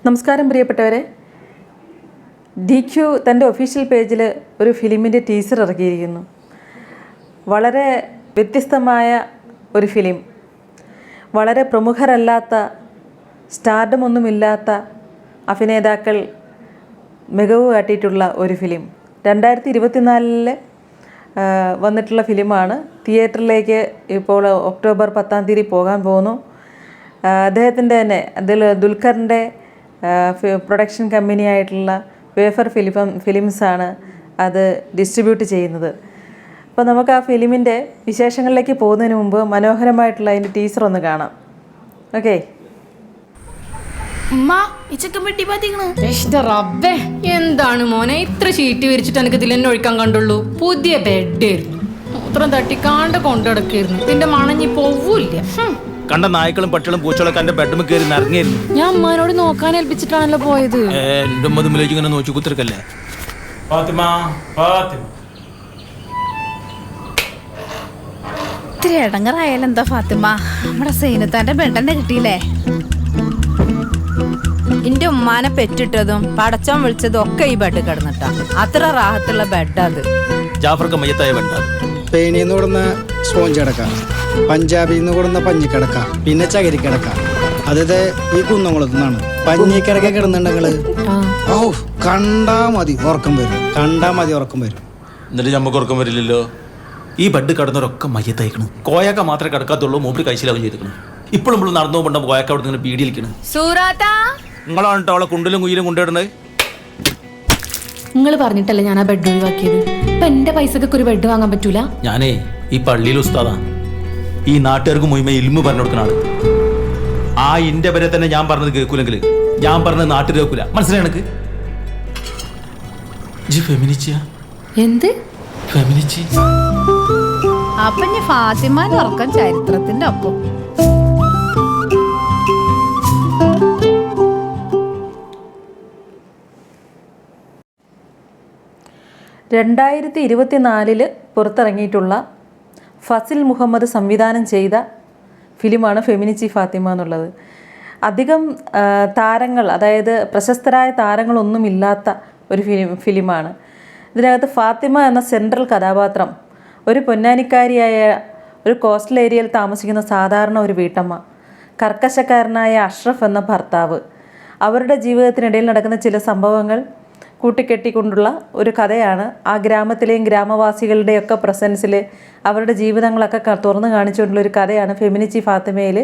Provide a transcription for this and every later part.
നമസ്കാരം പ്രിയപ്പെട്ടവരെ. DQ തൻ്റെ ഒഫീഷ്യൽ പേജിൽ ഒരു ഫിലിമിൻ്റെ ടീസർ ഇറക്കിയിരിക്കുന്നു. വളരെ വ്യത്യസ്തമായ ഒരു ഫിലിം, വളരെ പ്രമുഖരല്ലാത്ത, സ്റ്റാർഡമൊന്നുമില്ലാത്ത അഭിനേതാക്കൾ മികവ് കാട്ടിയിട്ടുള്ള ഒരു ഫിലിം. 2024 വന്നിട്ടുള്ള ഫിലിമാണ്. തിയേറ്ററിലേക്ക് ഇപ്പോൾ ഒക്ടോബർ 10 പോകാൻ പോകുന്നു. അദ്ദേഹത്തിൻ്റെ തന്നെ ദുൽഖറിൻ്റെ പ്രൊഡക്ഷൻ കമ്പനിയായിട്ടുള്ള വേഫർ ഫിലിംസാണ് അത് ഡിസ്ട്രിബ്യൂട്ട് ചെയ്യുന്നത്. അപ്പോൾ നമുക്ക് ആ ഫിലിമിൻ്റെ വിശേഷങ്ങളിലേക്ക് പോകുന്നതിന് മുമ്പ് മനോഹരമായിട്ടുള്ള അതിൻ്റെ ടീസർ ഒന്ന് കാണാം. ഓക്കെ. എന്താണ് മോനെ ഇത്ര ഷീറ്റ് വിരിച്ചിട്ട് എനിക്ക് ഇതിൽ തന്നെ ഒഴിക്കാൻ കണ്ടുള്ളൂ? പുതിയ ബെഡായിരുന്നു, മൂത്രം തട്ടിക്കാണ്ട് കൊണ്ടുനടക്കായിരുന്നു. ഇതിന്റെ മണഞ്ഞി പോവൂല്ല. കണ്ട നായ്ക്കളും പട്ടികളും പൂച്ചകളൊക്കെ എന്റെ ബെഡ്റൂമിൽ കയറി നിറങ്ങിയിരുന്നു. ഞാൻ അമ്മാനോട് നോക്കാൻ ഏൽപ്പിച്ചിട്ടാണല്ലോ പോയത്. എന്റെ മുതലേക്ക് ഇങ്ങനെ നോക്കി കുത്തിരിക്കല്ലേ. ഇത്തിരി ഇടങ്ങറായാലും എന്താ ഫാത്തിമ, നമ്മുടെ സൈനത്താന്റെ ബെഡന്നെ കിട്ടിയില്ലേ? എന്റെ ഉമ്മാനെ പെറ്റിട്ടതും പടച്ചോൻ വിളിച്ചതും ഒക്കെ ഈ ബെഡ് കിടന്നിട്ടാ. അത്ര റാഹത്തുള്ള ബെഡാ അത്. ജാഫർക്ക് മയ്യത്തായ ബെഡാ. സ്പെയിനിന്ന് കൊടുന്ന സ്പോഞ്ച് കിടക്ക, പഞ്ചാബിൽ നിന്ന് കൊടുന്ന പഞ്ഞിക്കിടക്ക, പിന്നെ ചകരിക്കിടക്ക. അതായത് ഈ കുന്നംകുളത്തു നിന്നാണ്. പഞ്ഞിക്കിടക്ക കിടന്നുണ്ടെങ്കില് ഓ കണ്ടാ മതി ഉറക്കം വരും, കണ്ടാ മതി ഉറക്കം വരും. എന്നിട്ട് നമുക്ക് ഉറക്കം വരില്ലല്ലോ. ഈ ബെഡ് കിടന്നവരൊക്കെ മയ്യത്തയക്കണം. കോയക്ക മാത്രമേ കിടക്കാത്തുള്ളൂ. മൂപ്പര് കഴിച്ചിലാവും ചെയ്തിരിക്കണം. ഇപ്പോഴും നമ്മൾ നടന്നു പോകുമ്പോൾ കോയക്ക അവിടെ നിന്ന് പീടിയിരിക്കണം. നിങ്ങളാണ് കേട്ടോ അവളെ കുണ്ടിലും കുയിലും കൊണ്ടുവിടുന്നത്. നിങ്ങൾ പറഞ്ഞിട്ടല്ലേ ഞാൻ ആ ബെഡ് ഒഴിവാക്കിയത്. ഇപ്പൊ എന്റെ പൈസക്ക് ഒരു ബെഡ് വാങ്ങാൻ പറ്റൂല. ഞാനേ ഈ പള്ളിയിൽ ഉസ്താദാ. ഈ നാട്ടുകാർക്ക് മുഴുവൻ ഇൽമു പറഞ്ഞു കൊടുക്കണ ആള്. ആ ഇന്റെ വരെ തന്നെ ഞാൻ പറഞ്ഞത് കേൾക്കൂലെങ്കിൽ ഞാൻ പറഞ്ഞത് നാട്ടിൽ കേൾക്കൂല. മനസ്സിലായി എനിക്ക്? എന്ത് ഫെമിനിച്ചി? അപ്പൊ ഞാൻ ഫാത്തിമാന്റെ ഉറക്കം ചരിത്രത്തിന്റെ ഒപ്പം. പുറത്തിറങ്ങിയിട്ടുള്ള ഫസിൽ മുഹമ്മദ് സംവിധാനം ചെയ്ത ഫിലിമാണ് ഫെമിനിച്ചി ഫാത്തിമ എന്നുള്ളത്. അധികം താരങ്ങൾ, അതായത് പ്രശസ്തരായ താരങ്ങളൊന്നുമില്ലാത്ത ഒരു ഫിലിമാണ്. ഇതിനകത്ത് ഫാത്തിമ എന്ന സെൻട്രൽ കഥാപാത്രം ഒരു പൊന്നാനിക്കാരിയായ ഒരു കോസ്റ്റൽ ഏരിയയിൽ താമസിക്കുന്ന സാധാരണ ഒരു വീട്ടമ്മ, കർക്കശക്കാരനായ അഷ്റഫ് എന്ന ഭർത്താവ്. അവരുടെ ജീവിതത്തിനിടയിൽ നടക്കുന്ന ചില സംഭവങ്ങൾ കൂട്ടിക്കെട്ടിക്കൊണ്ടുള്ള ഒരു കഥയാണ്. ആ ഗ്രാമത്തിലെയും ഗ്രാമവാസികളുടെയൊക്കെ പ്രസൻസിൽ അവരുടെ ജീവിതങ്ങളൊക്കെ തുറന്നു കാണിച്ചുകൊണ്ടുള്ള ഒരു കഥയാണ് ഫെമിനിച്ചി ഫാത്തിമയിൽ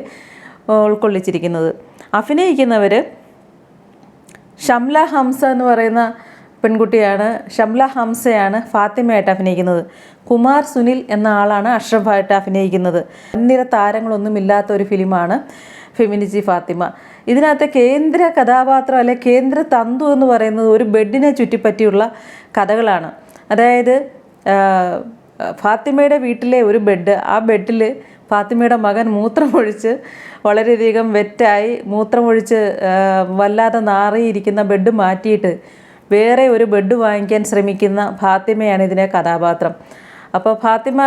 ഉൾക്കൊള്ളിച്ചിരിക്കുന്നത്. അഭിനയിക്കുന്നവർ ഷംല ഹംസ എന്ന് പറയുന്ന പെൺകുട്ടിയാണ്. ഷംല ഹംസയാണ് ഫാത്തിമയായിട്ട് അഭിനയിക്കുന്നത്. കുമാർ സുനിൽ എന്ന ആളാണ് അഷ്റഫായിട്ട് അഭിനയിക്കുന്നത്. അന്യര താരങ്ങളൊന്നുമില്ലാത്ത ഒരു ഫിലിമാണ് ഫെമിനിച്ചി ഫാത്തിമ. ഇതിനകത്തെ കേന്ദ്ര കഥാപാത്രം അല്ലെ കേന്ദ്ര തന്തു എന്ന് പറയുന്നത് ഒരു ബെഡിനെ ചുറ്റിപ്പറ്റിയുള്ള കഥകളാണ്. അതായത് ഫാത്തിമയുടെ വീട്ടിലെ ഒരു ബെഡ്, ആ ബെഡിൽ ഫാത്തിമയുടെ മകൻ മൂത്രമൊഴിച്ച് വളരെയധികം വെറ്റായി മൂത്രമൊഴിച്ച് വല്ലാതെ നാറിയിരിക്കുന്ന ബെഡ് മാറ്റിയിട്ട് വേറെ ഒരു ബെഡ് വാങ്ങിക്കാൻ ശ്രമിക്കുന്ന ഫാത്തിമയാണ് ഇതിലെ കഥാപാത്രം. അപ്പോൾ ഫാത്തിമ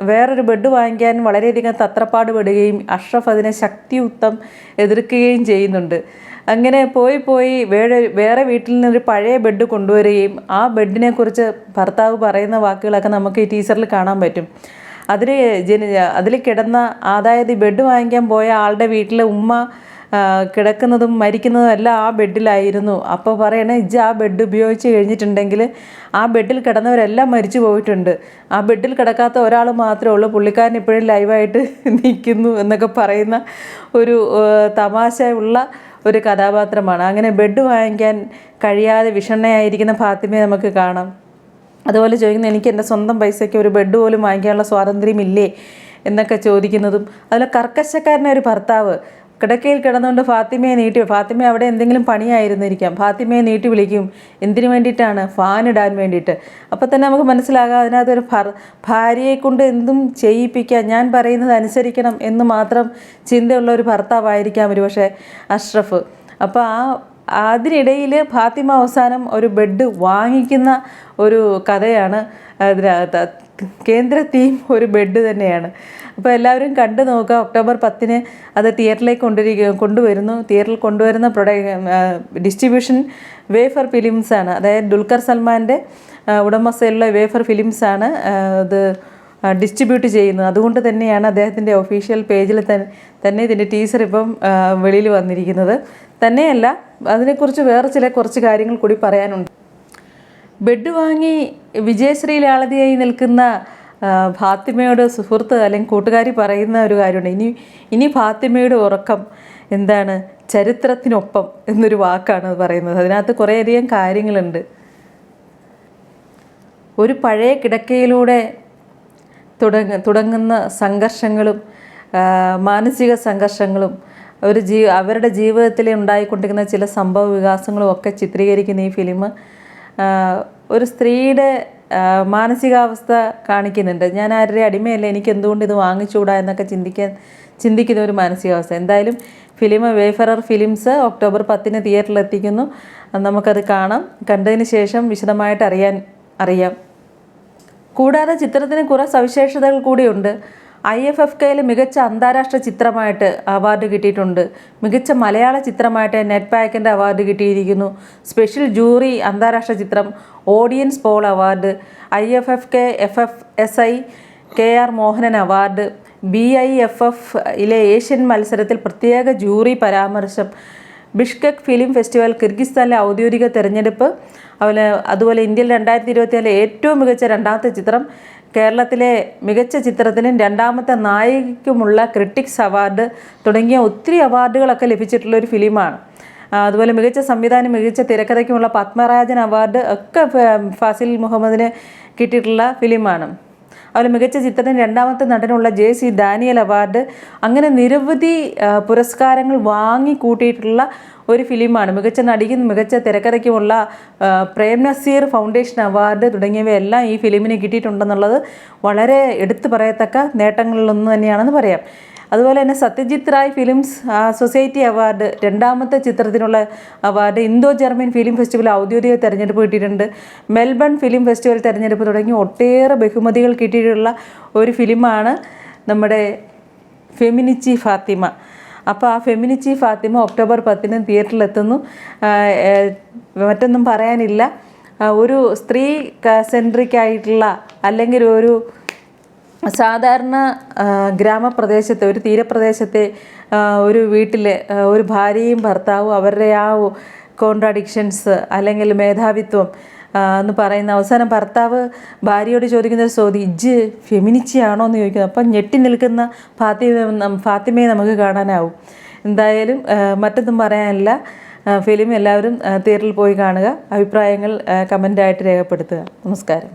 വേറൊരു ബെഡ് വാങ്ങിക്കാൻ വളരെയധികം തത്രപ്പാട് പെടുകയും അഷ്റഫ് അതിനെ ശക്തിയുക്തം എതിർക്കുകയും ചെയ്യുന്നുണ്ട്. അങ്ങനെ പോയി വേറെ വീട്ടിൽ നിന്നൊരു പഴയ ബെഡ് കൊണ്ടുവരികയും ആ ബെഡിനെക്കുറിച്ച് ഭർത്താവ് പറയുന്ന വാക്കുകളൊക്കെ നമുക്ക് ഈ ടീസറിൽ കാണാൻ പറ്റും. അതിൽ കിടന്ന, അതായത് ഈ ബെഡ് വാങ്ങിക്കാൻ പോയ ആളുടെ വീട്ടിലെ ഉമ്മ കിടക്കുന്നതും മരിക്കുന്നതും എല്ലാം ആ ബെഡിലായിരുന്നു. അപ്പോൾ പറയണേ, ആ ബെഡ് ഉപയോഗിച്ച് കഴിഞ്ഞിട്ടുണ്ടെങ്കിൽ ആ ബെഡിൽ കിടന്നവരെല്ലാം മരിച്ചു പോയിട്ടുണ്ട്, ആ ബെഡിൽ കിടക്കാത്ത ഒരാൾ മാത്രമേ ഉള്ളൂ, പുള്ളിക്കാരൻ ഇപ്പോഴും ലൈവായിട്ട് നിൽക്കുന്നു എന്നൊക്കെ പറയുന്ന ഒരു തമാശ ഉള്ള ഒരു കഥാപാത്രമാണ്. അങ്ങനെ ബെഡ് വാങ്ങിക്കാൻ കഴിയാതെ വിഷണ്ണയായിരിക്കുന്ന ഫാത്തിമയെ നമുക്ക് കാണാം. അതുപോലെ ചോദിക്കുന്നത്, എനിക്ക് എൻ്റെ സ്വന്തം പൈസയ്ക്ക് ഒരു ബെഡ് പോലും വാങ്ങിക്കാനുള്ള സ്വാതന്ത്ര്യമില്ലേ എന്നൊക്കെ ചോദിക്കുന്നതും. അതുപോലെ കർക്കശക്കാരനായ ഒരു ഭർത്താവ് കിടക്കയിൽ കിടന്നുകൊണ്ട് ഫാത്തിമയെ അവിടെ എന്തെങ്കിലും പണിയായിരുന്നിരിക്കാം, ഫാത്തിമയെ നീട്ടി വിളിക്കും. എന്തിനു വേണ്ടിയിട്ടാണ്? ഫാനിടാൻ വേണ്ടിയിട്ട്. അപ്പോൾ തന്നെ നമുക്ക് മനസ്സിലാകാം അതിനകത്തൊരു ഭാര്യയെ കൊണ്ട് എന്തും ചെയ്യിപ്പിക്കാം, ഞാൻ പറയുന്നത് അനുസരിക്കണം എന്ന് മാത്രം ചിന്തയുള്ള ഒരു ഭർത്താവായിരിക്കാം ഒരുപക്ഷെ അഷ്റഫ്. അപ്പോൾ അതിനിടയിൽ ഫാത്തിമ അവസാനം ഒരു ബെഡ് വാങ്ങിക്കുന്ന ഒരു കഥയാണ് അതിനകത്ത്. കേന്ദ്ര തീം ഒരു ബെഡ് തന്നെയാണ്. അപ്പോൾ എല്ലാവരും കണ്ടു നോക്കുക. ഒക്ടോബർ 10 അത് തിയേറ്ററിലേക്ക് കൊണ്ടുവരുന്നു. തിയേറ്ററിൽ കൊണ്ടുവരുന്ന ഡിസ്ട്രിബ്യൂഷൻ വേഫർ ഫിലിംസാണ്. അതായത് ദുൽഖർ സൽമാൻ്റെ ഉടമസ്ഥയിലുള്ള വേഫർ ഫിലിംസാണ് അത് ഡിസ്ട്രിബ്യൂട്ട് ചെയ്യുന്നത്. അതുകൊണ്ട് തന്നെയാണ് അദ്ദേഹത്തിൻ്റെ ഒഫീഷ്യൽ പേജിൽ തന്നെ ഇതിൻ്റെ ടീസർ ഇപ്പം വെളിയിൽ വന്നിരിക്കുന്നത്. തന്നെയല്ല, അതിനെക്കുറിച്ച് വേറെ കുറച്ച് കാര്യങ്ങൾ കൂടി പറയാനുണ്ട്. ബെഡ് വാങ്ങി വിജയശ്രീലാളിതയായി നിൽക്കുന്ന ഫാത്തിമയുടെ സുഹൃത്ത് അല്ലെങ്കിൽ കൂട്ടുകാരി പറയുന്ന ഒരു കാര്യമുണ്ട്. ഇനി ഫാത്തിമയുടെ ഉറക്കം എന്താണ്, ചരിത്രത്തിനൊപ്പം എന്നൊരു വാക്കാണ് പറയുന്നത്. അതിനകത്ത് കുറേയധികം കാര്യങ്ങളുണ്ട്. ഒരു പഴയ കിടക്കയിലൂടെ തുടങ്ങുന്ന സംഘർഷങ്ങളും മാനസിക സംഘർഷങ്ങളും അവരുടെ ജീവിതത്തിൽ ഉണ്ടായിക്കൊണ്ടിരിക്കുന്ന ചില സംഭവ വികാസങ്ങളും ഒക്കെ ചിത്രീകരിക്കുന്ന ഈ ഫിലിം ഒരു സ്ത്രീയുടെ മാനസികാവസ്ഥ കാണിക്കുന്നുണ്ട്. ഞാൻ ആരുടെ അടിമയല്ല, എനിക്ക് എന്തുകൊണ്ട് ഇത് വാങ്ങിച്ചുകൂടാ എന്നൊക്കെ ചിന്തിക്കുന്ന ഒരു മാനസികാവസ്ഥ. എന്തായാലും ഫിലിം വേഫറർ ഫിലിംസ് ഒക്ടോബർ 10 തിയേറ്ററിൽ എത്തിക്കുന്നു. നമുക്കത് കാണാം. കണ്ടതിന് ശേഷം വിശദമായിട്ട് അറിയാം. കൂടാതെ ചിത്രത്തിന് കുറേ സവിശേഷതകൾ കൂടിയുണ്ട്. IFFKയിൽ മികച്ച അന്താരാഷ്ട്ര ചിത്രമായിട്ട് അവാർഡ് കിട്ടിയിട്ടുണ്ട്. മികച്ച മലയാള ചിത്രമായിട്ട് നെറ്റ് പാക്കിൻ്റെ അവാർഡ് കിട്ടിയിരിക്കുന്നു. സ്പെഷ്യൽ ജൂറി അന്താരാഷ്ട്ര ചിത്രം audience poll award, IFFK FFSI KR Mohanan award, BIFF-ലെ ഏഷ്യൻ മത്സരത്തിൽ പ്രത്യേക ജൂറി പരാമർശം, ബിഷ്കെക് ഫിലിം ഫെസ്റ്റിവൽ കിർഗിസ്ഥാനിലെ ഔദ്യോഗിക തെരഞ്ഞെടുപ്പ്, അതുപോലെ ഇന്ത്യയിൽ 2024 ഏറ്റവും മികച്ച രണ്ടാമത്തെ ചിത്രം, കേരളത്തിലെ മികച്ച ചിത്രത്തിനും രണ്ടാമത്തെ നായികയ്ക്കുമുള്ള ക്രിട്ടിക്സ് അവാർഡ് തുടങ്ങിയ ഒത്തിരി അവാർഡുകളൊക്കെ ലഭിച്ചിട്ടുള്ള ഒരു ഫിലിമാണ്. അതുപോലെ മികച്ച സംവിധാനം, മികച്ച തിരക്കഥയ്ക്കുമുള്ള പത്മരാജൻ അവാർഡ് ഒക്കെ ഫാസിൽ മുഹമ്മദിന് കിട്ടിയിട്ടുള്ള ഫിലിമാണ്. അതുപോലെ മികച്ച ചിത്രത്തിന് രണ്ടാമത്തെ നടനുള്ള JC ഡാനിയൽ അവാർഡ്, അങ്ങനെ നിരവധി പുരസ്കാരങ്ങൾ വാങ്ങിക്കൂട്ടിയിട്ടുള്ള ഒരു ഫിലിമാണ്. മികച്ച നടിക്കും മികച്ച തിരക്കഥയ്ക്കുമുള്ള പ്രേം നസീർ ഫൗണ്ടേഷൻ അവാർഡ് തുടങ്ങിയവയെല്ലാം ഈ ഫിലിമിന് കിട്ടിയിട്ടുണ്ടെന്നുള്ളത് വളരെ എടുത്തു പറയത്തക്ക നേട്ടങ്ങളിലൊന്നു തന്നെയാണെന്ന് പറയാം. അതുപോലെ തന്നെ Satyajit Rai films society award, രണ്ടാമത്തെ ചിത്രത്തിനുള്ള award, Indo German film festival ഔദ്യോഗിക തെരഞ്ഞെടുപ്പ് കിട്ടിയിട്ടുണ്ട്, മെൽബൺ ഫിലിം ഫെസ്റ്റിവൽ തെരഞ്ഞെടുപ്പ് തുടങ്ങി ഒട്ടേറെ ബഹുമതികൾ കിട്ടിയിട്ടുള്ള ഒരു ഫിലിമാണ് നമ്മുടെ ഫെമിനിച്ചി ഫാത്തിമ. അപ്പോൾ ആ ഫെമിനിച്ചി ഫാത്തിമ ഒക്ടോബർ 10 തിയേറ്ററിലെത്തുന്നു. മറ്റൊന്നും പറയാനില്ല. ഒരു സ്ത്രീ സെൻട്രിക് ആയിട്ടുള്ള അല്ലെങ്കിൽ ഒരു സാധാരണ ഗ്രാമപ്രദേശത്തെ ഒരു തീരപ്രദേശത്തെ ഒരു വീട്ടിലെ ഒരു ഭാര്യയും ഭർത്താവും അവരുടെ ആ കോൺട്രാഡിക്ഷൻസ് അല്ലെങ്കിൽ മേധാവിത്വം എന്ന് പറയുന്ന അവസാനം ഭർത്താവ് ഭാര്യയോട് ചോദിക്കുന്നൊരു ചോദ്യം, ഇജ്ജ് ഫെമിനിച്ചിയാണോ എന്ന് ചോദിക്കുന്നത്. അപ്പം ഞെട്ടി നിൽക്കുന്ന ഫാത്തിമയെ നമുക്ക് കാണാനാവും. എന്തായാലും മറ്റൊന്നും പറയാനില്ല. ഫിലിം എല്ലാവരും തിയേറ്ററിൽ പോയി കാണുക. അഭിപ്രായങ്ങൾ കമൻ്റായിട്ട് രേഖപ്പെടുത്തുക. നമസ്കാരം.